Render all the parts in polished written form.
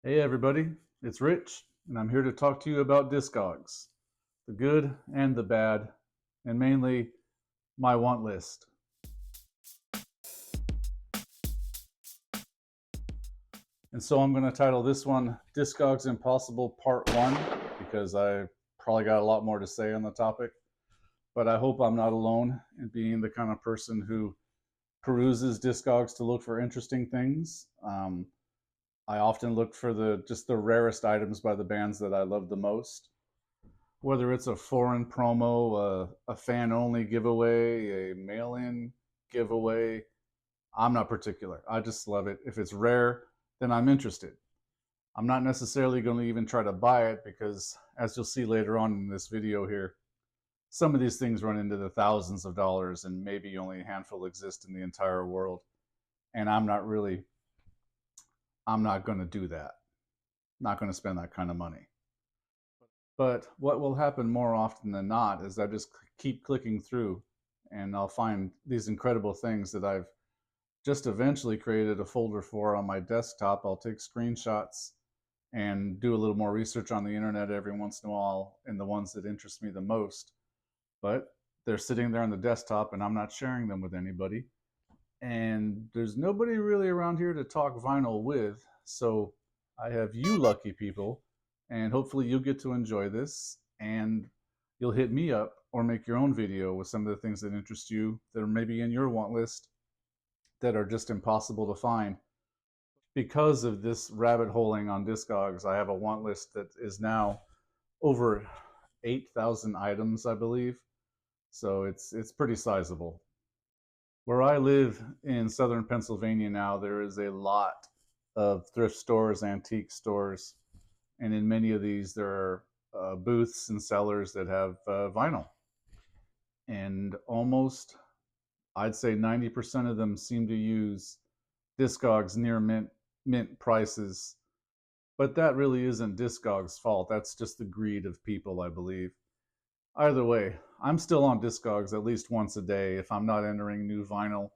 Hey everybody, it's Rich, and I'm here to talk to you about Discogs, the good and the bad, and mainly my want list. And so I'm going to title this one Discogs Impossible Part 1 because I probably got a lot more to say on the topic, but I hope I'm not alone in being the kind of person who peruses Discogs to look for interesting things. I often look for just the rarest items by the bands that I love the most. Whether it's a foreign promo, a fan only giveaway, a mail in giveaway, I'm not particular. I just love it. If it's rare, then I'm interested. I'm not necessarily going to even try to buy it because, as you'll see later on in this video here, some of these things run into the thousands of dollars and maybe only a handful exist in the entire world. And I'm not going to do that. I'm not going to spend that kind of money. But what will happen more often than not is I just keep clicking through and I'll find these incredible things that I've just eventually created a folder for on my desktop. I'll take screenshots and do a little more research on the internet every once in a while in the ones that interest me the most. But they're sitting there on the desktop and I'm not sharing them with anybody. And there's nobody really around here to talk vinyl with. So I have you lucky people, and hopefully you'll get to enjoy this and you'll hit me up or make your own video with some of the things that interest you that are maybe in your want list that are just impossible to find. Because of this rabbit holing on Discogs, I have a want list that is now over 8,000 items, I believe. So it's pretty sizable. Where I live in southern Pennsylvania now, there is a lot of thrift stores, antique stores, and in many of these there are booths and sellers that have vinyl. And almost, I'd say 90% of them seem to use Discogs near mint prices. But that really isn't Discogs' fault. That's just the greed of people, I believe. Either way, I'm still on Discogs at least once a day if I'm not entering new vinyl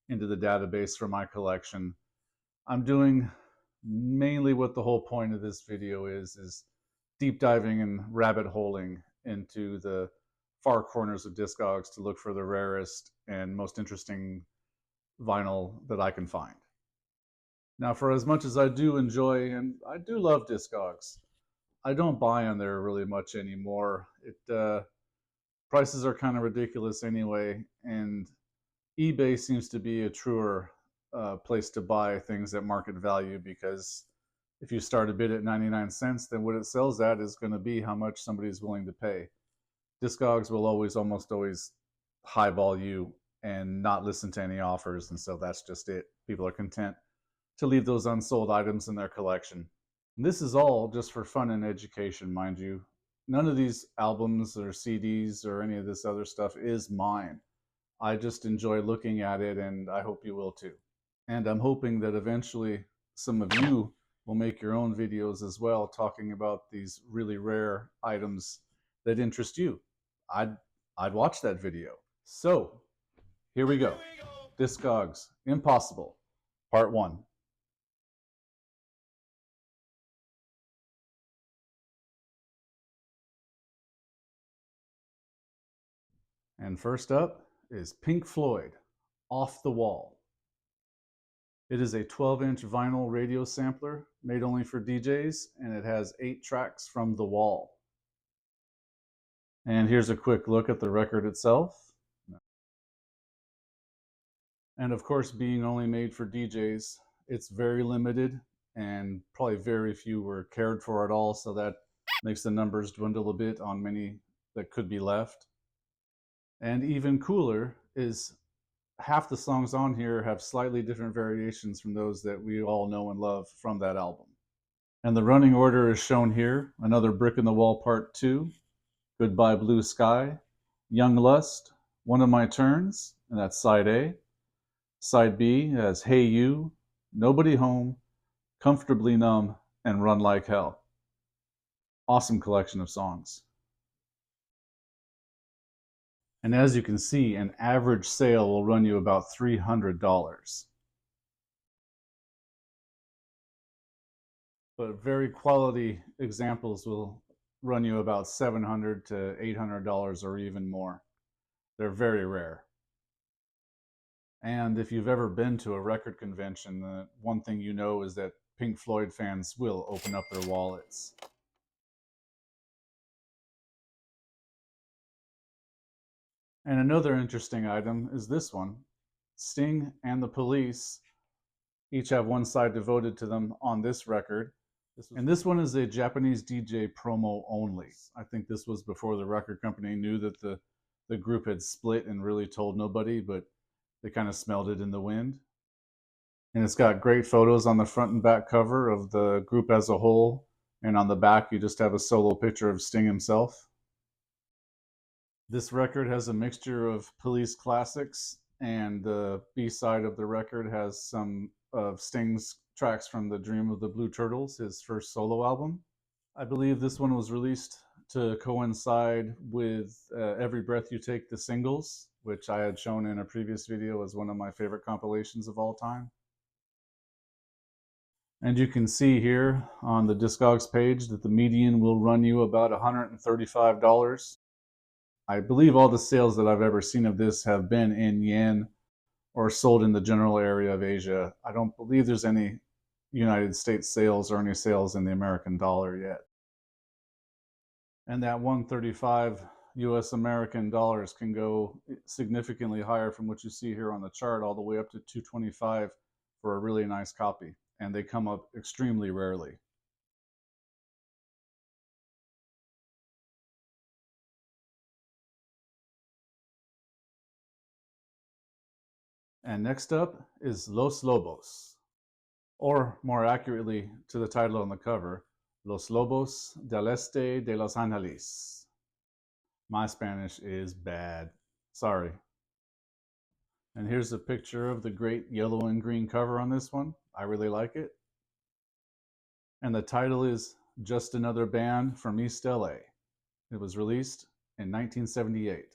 into the database for my collection. I'm doing mainly what the whole point of this video is deep diving and rabbit holing into the far corners of Discogs to look for the rarest and most interesting vinyl that I can find. Now, for as much as I do enjoy and I do love Discogs, I don't buy on there really much anymore. Prices are kind of ridiculous anyway, and eBay seems to be a truer place to buy things at market value, because if you start a bid at 99 cents, then what it sells at is going to be how much somebody's willing to pay. Discogs will almost always highball you and not listen to any offers, and so that's just it. People are content to leave those unsold items in their collection. And this is all just for fun and education, mind you. None of these albums or CDs or any of this other stuff is mine. I just enjoy looking at it, and I hope you will too. And I'm hoping that eventually some of you will make your own videos as well, talking about these really rare items that interest you. I'd watch that video. So here we go. Discogs Impossible, Part 1. And first up is Pink Floyd, Off the Wall. It is a 12-inch vinyl radio sampler made only for DJs, and it has 8 tracks from The Wall. And here's a quick look at the record itself. And of course, being only made for DJs, it's very limited, and probably very few were cared for at all, so that makes the numbers dwindle a bit on many that could be left. And even cooler is half the songs on here have slightly different variations from those that we all know and love from that album. And the running order is shown here. Another Brick in the Wall Part 2, Goodbye Blue Sky, Young Lust, One of My Turns, and that's side A. Side B has Hey You, Nobody Home, Comfortably Numb, and Run Like Hell. Awesome collection of songs. And as you can see, an average sale will run you about $300. but very quality examples will run you about $700 to $800 or even more. They're very rare. And if you've ever been to a record convention, the one thing you know is that Pink Floyd fans will open up their wallets. And another interesting item is this one. Sting and the Police each have one side devoted to them on this record. And this one is a Japanese DJ promo only. I think this was before the record company knew that the group had split and really told nobody, but they kind of smelled it in the wind. And it's got great photos on the front and back cover of the group as a whole. And on the back, you just have a solo picture of Sting himself. This record has a mixture of Police classics, and the B-side of the record has some of Sting's tracks from The Dream of the Blue Turtles, his first solo album. I believe this one was released to coincide with Every Breath You Take, the singles, which I had shown in a previous video as one of my favorite compilations of all time. And you can see here on the Discogs page that the median will run you about $135. I believe all the sales that I've ever seen of this have been in yen or sold in the general area of Asia. I don't believe there's any United States sales or any sales in the American dollar yet. And that 135 US American dollars can go significantly higher from what you see here on the chart, all the way up to 225 for a really nice copy. And they come up extremely rarely. And next up is Los Lobos, or more accurately to the title on the cover, Los Lobos del Este de Los Angeles. My Spanish is bad. Sorry. And here's a picture of the great yellow and green cover on this one. I really like it. And the title is Just Another Band from East LA. It was released in 1978.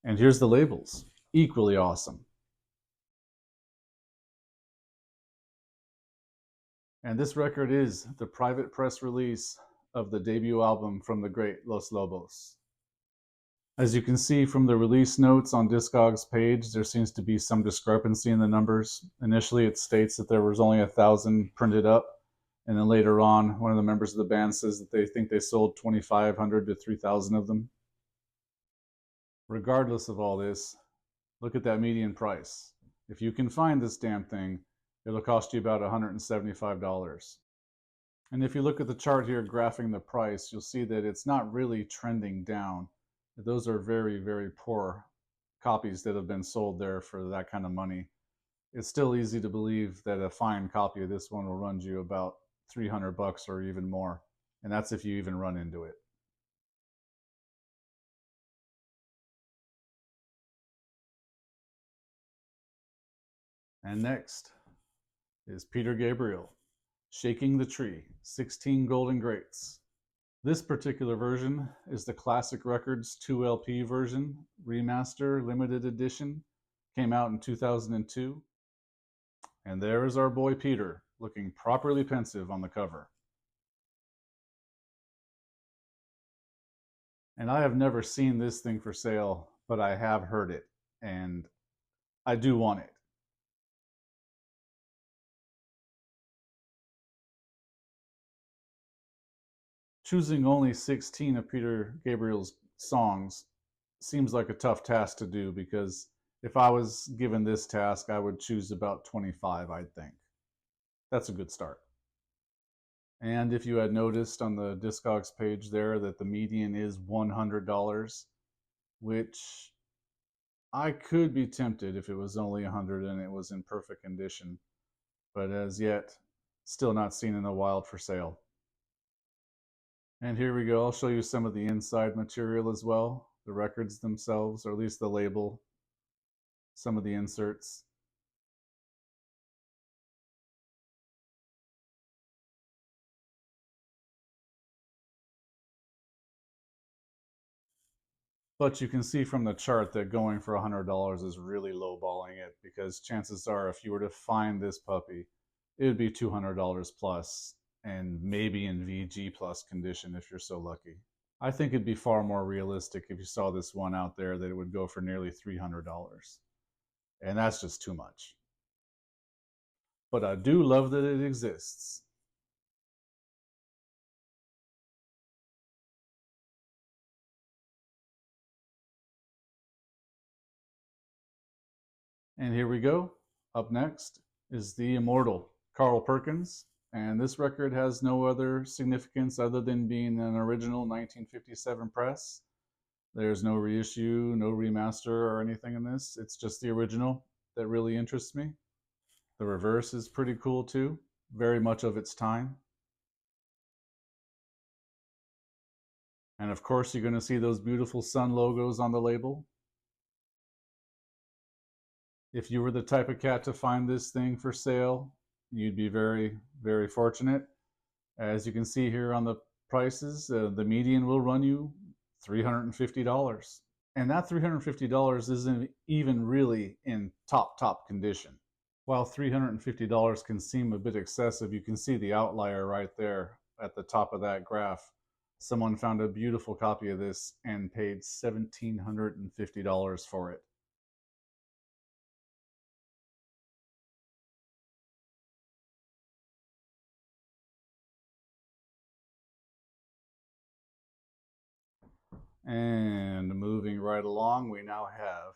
And here's the labels. Equally awesome. And this record is the private press release of the debut album from the great Los Lobos. As you can see from the release notes on Discogs page, there seems to be some discrepancy in the numbers. Initially, it states that there was only 1,000 printed up, and then later on, one of the members of the band says that they think they sold 2,500 to 3,000 of them. Regardless of all this, look at that median price. If you can find this damn thing, it'll cost you about $175. And if you look at the chart here graphing the price, you'll see that it's not really trending down. Those are very, very poor copies that have been sold there for that kind of money. It's still easy to believe that a fine copy of this one will run you about $300 or even more. And that's if you even run into it. And next is Peter Gabriel, Shaking the Tree, 16 Golden Greats. This particular version is the Classic Records 2LP version, remaster, limited edition. Came out in 2002. And there is our boy Peter, looking properly pensive on the cover. And I have never seen this thing for sale, but I have heard it, and I do want it. Choosing only 16 of Peter Gabriel's songs seems like a tough task to do, because if I was given this task, I would choose about 25, I think. That's a good start. And if you had noticed on the Discogs page there that the median is $100, which I could be tempted if it was only 100 and it was in perfect condition, but as yet, still not seen in the wild for sale. And here we go. I'll show you some of the inside material as well. The records themselves, or at least the label, some of the inserts. But you can see from the chart that going for $100 is really lowballing it, because chances are if you were to find this puppy, it would be $200 plus, and maybe in VG plus condition if you're so lucky. I think it'd be far more realistic if you saw this one out there that it would go for nearly $300. And that's just too much. But I do love that it exists. And here we go. Up next is the immortal Carl Perkins. And this record has no other significance other than being an original 1957 press. There's no reissue, no remaster or anything in this. It's just the original that really interests me. The reverse is pretty cool too, very much of its time. And of course, you're going to see those beautiful sun logos on the label. If you were the type of cat to find this thing for sale, you'd be very, very fortunate. As you can see here on the prices, the median will run you $350. And that $350 isn't even really in top condition. While $350 can seem a bit excessive, you can see the outlier right there at the top of that graph. Someone found a beautiful copy of this and paid $1,750 for it. And moving right along, we now have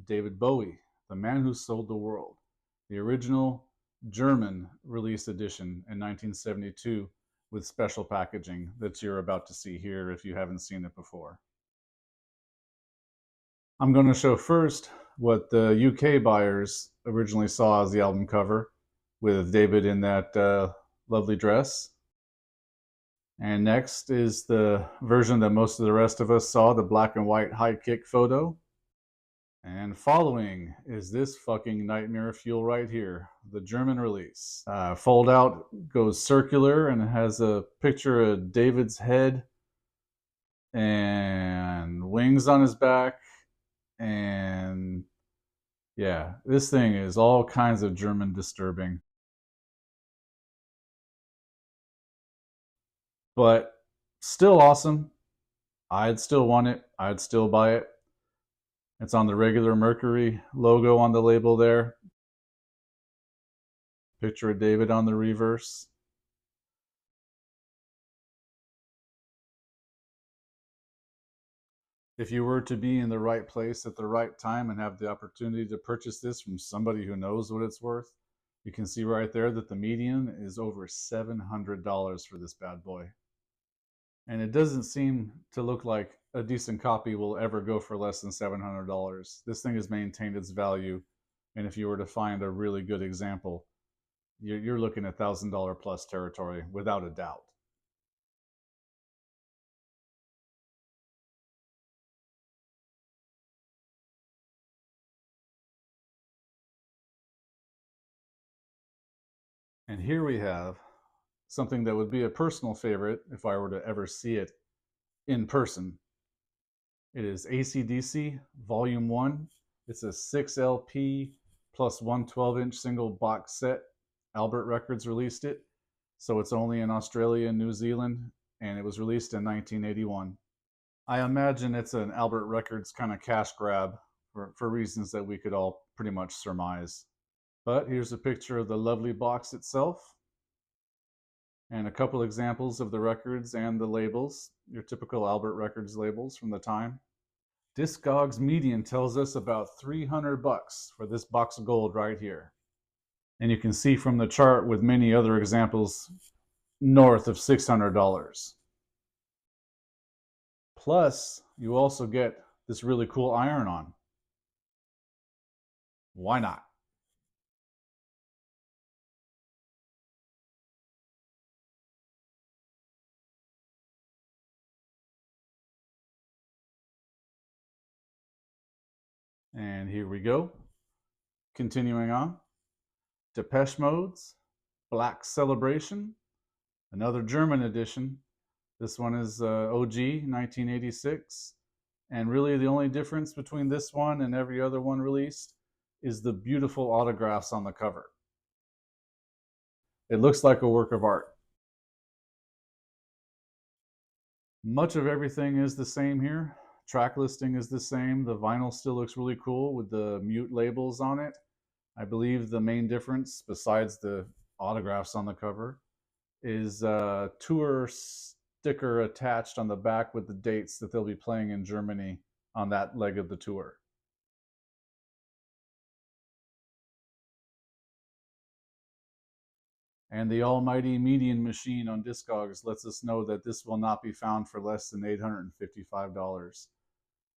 David Bowie, the man who sold the world, the original German release edition in 1972 with special packaging that you're about to see here if you haven't seen it before. I'm going to show first what the UK buyers originally saw as the album cover, with David in that lovely dress. And next is the version that most of the rest of us saw, the black and white high kick photo. And following is this fucking nightmare fuel right here, the German release. Fold out goes circular and it has a picture of David's head and wings on his back. And yeah, this thing is all kinds of German disturbing. But still awesome. I'd still want it. I'd still buy it. It's on the regular Mercury logo on the label there. Picture of David on the reverse. If you were to be in the right place at the right time and have the opportunity to purchase this from somebody who knows what it's worth, you can see right there that the median is over $700 for this bad boy. And it doesn't seem to look like a decent copy will ever go for less than $700. This thing has maintained its value, and if you were to find a really good example, you're looking at $1,000 plus territory without a doubt. And here we have something that would be a personal favorite if I were to ever see it in person. It is ACDC Volume 1. It's a 6 LP plus one 12-inch single box set. Albert Records released it, so it's only in Australia and New Zealand, and it was released in 1981. I imagine it's an Albert Records kind of cash grab for reasons that we could all pretty much surmise. But here's a picture of the lovely box itself, and a couple examples of the records and the labels, your typical Albert Records labels from the time. Discogs median tells us about $300 for this box of gold right here. And you can see from the chart with many other examples north of $600. Plus, you also get this really cool iron-on. Why not? And here we go. Continuing on. Depeche Mode's Black Celebration, another German edition. This one is OG 1986. And really the only difference between this one and every other one released is the beautiful autographs on the cover. It looks like a work of art. Much of everything is the same here. Track listing is the same. The vinyl still looks really cool with the mute labels on it. I believe the main difference, besides the autographs on the cover, is a tour sticker attached on the back with the dates that they'll be playing in Germany on that leg of the tour. And the almighty median machine on Discogs lets us know that this will not be found for less than $855.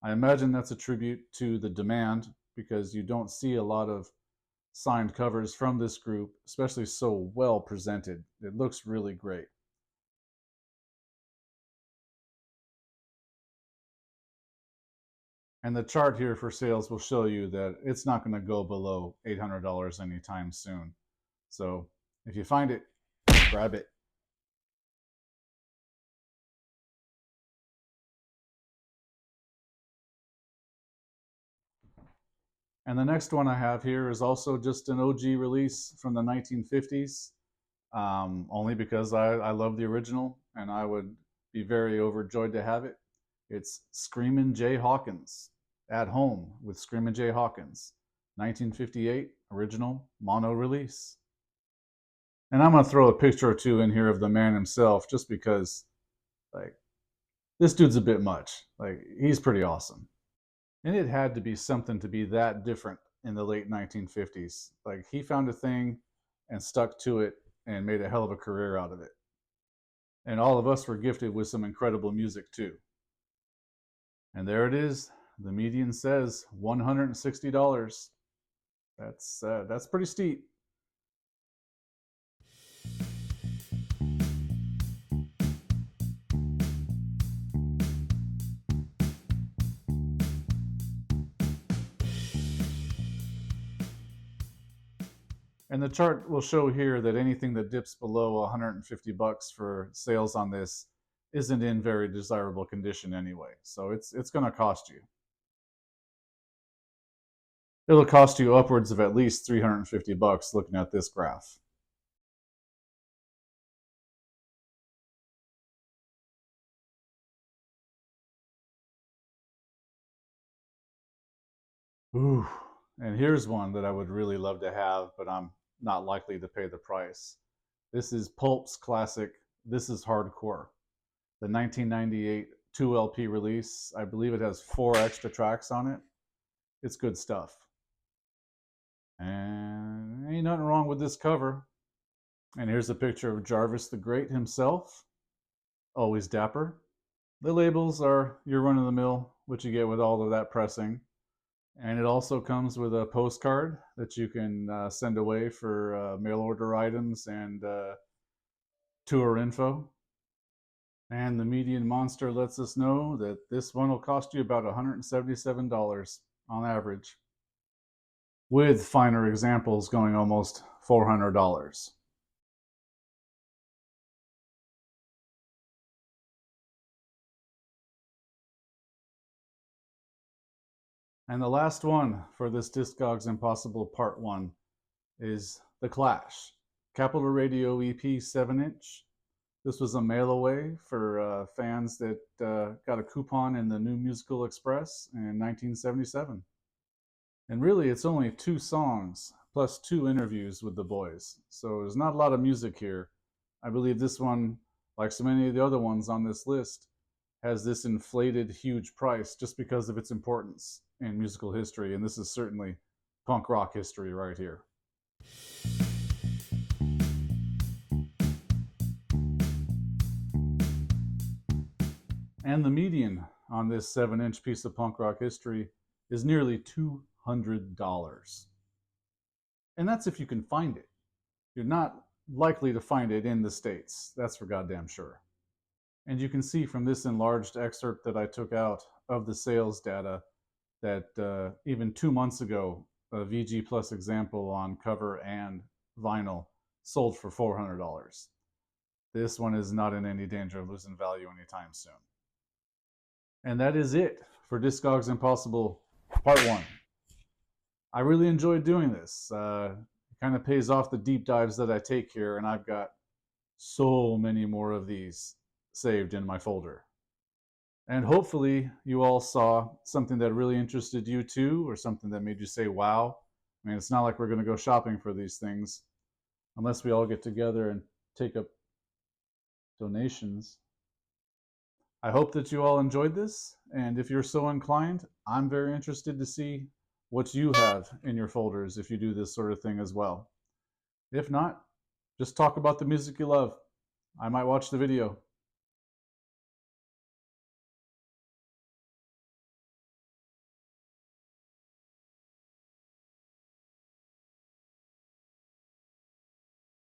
I imagine that's a tribute to the demand, because you don't see a lot of signed covers from this group, especially so well presented. It looks really great. And the chart here for sales will show you that it's not going to go below $800 anytime soon. So if you find it, grab it. And the next one I have here is also just an OG release from the 1950s, only because I love the original and I would be very overjoyed to have it. It's Screamin' J Hawkins, At Home with Screamin' J Hawkins, 1958 original mono release. And I'm going to throw a picture or two in here of the man himself, just because, like, this dude's a bit much. Like, he's pretty awesome. And it had to be something to be that different in the late 1950s. Like, he found a thing and stuck to it and made a hell of a career out of it. And all of us were gifted with some incredible music too. And there it is. The median says $160. That's pretty steep. And the chart will show here that anything that dips below 150 bucks for sales on this isn't in very desirable condition anyway. So it's going to cost you. It'll cost you upwards of at least 350 bucks looking at this graph. Ooh. And here's one that I would really love to have, but I'm not likely to pay the price. This is Pulp's classic, This Is Hardcore, the 1998 2 LP release. I believe it has 4 extra tracks on it. It's good stuff. And ain't nothing wrong with this cover. And here's a picture of Jarvis the Great himself, always dapper. The labels are your run-of-the-mill, which you get with all of that pressing. And it also comes with a postcard that you can send away for mail order items and tour info. And the median monster lets us know that this one will cost you about $177 on average, with finer examples going almost $400. And the last one for this Discogs Impossible Part 1 is The Clash, Capitol Radio EP 7-inch. This was a mail away for fans that got a coupon in the New Musical Express in 1977. And really, it's only 2 songs plus 2 interviews with the boys. So there's not a lot of music here. I believe this one, like so many of the other ones on this list, has this inflated huge price just because of its importance in musical history. And this is certainly punk rock history right here. And the median on this 7-inch piece of punk rock history is nearly $200. And that's if you can find it. You're not likely to find it in the States. That's for goddamn sure. And you can see from this enlarged excerpt that I took out of the sales data that even 2 months ago, a VG Plus example on cover and vinyl sold for $400. This one is not in any danger of losing value anytime soon. And that is it for Discogs Impossible Part 1. I really enjoyed doing this. Kind kind of pays off the deep dives that I take here, and I've got so many more of these saved in my folder. And hopefully you all saw something that really interested you too, or something that made you say, wow. I mean, it's not like we're going to go shopping for these things unless we all get together and take up donations. I hope that you all enjoyed this, and if you're so inclined, I'm very interested to see what you have in your folders if you do this sort of thing as well. If not, just talk about the music you love. I might watch the video.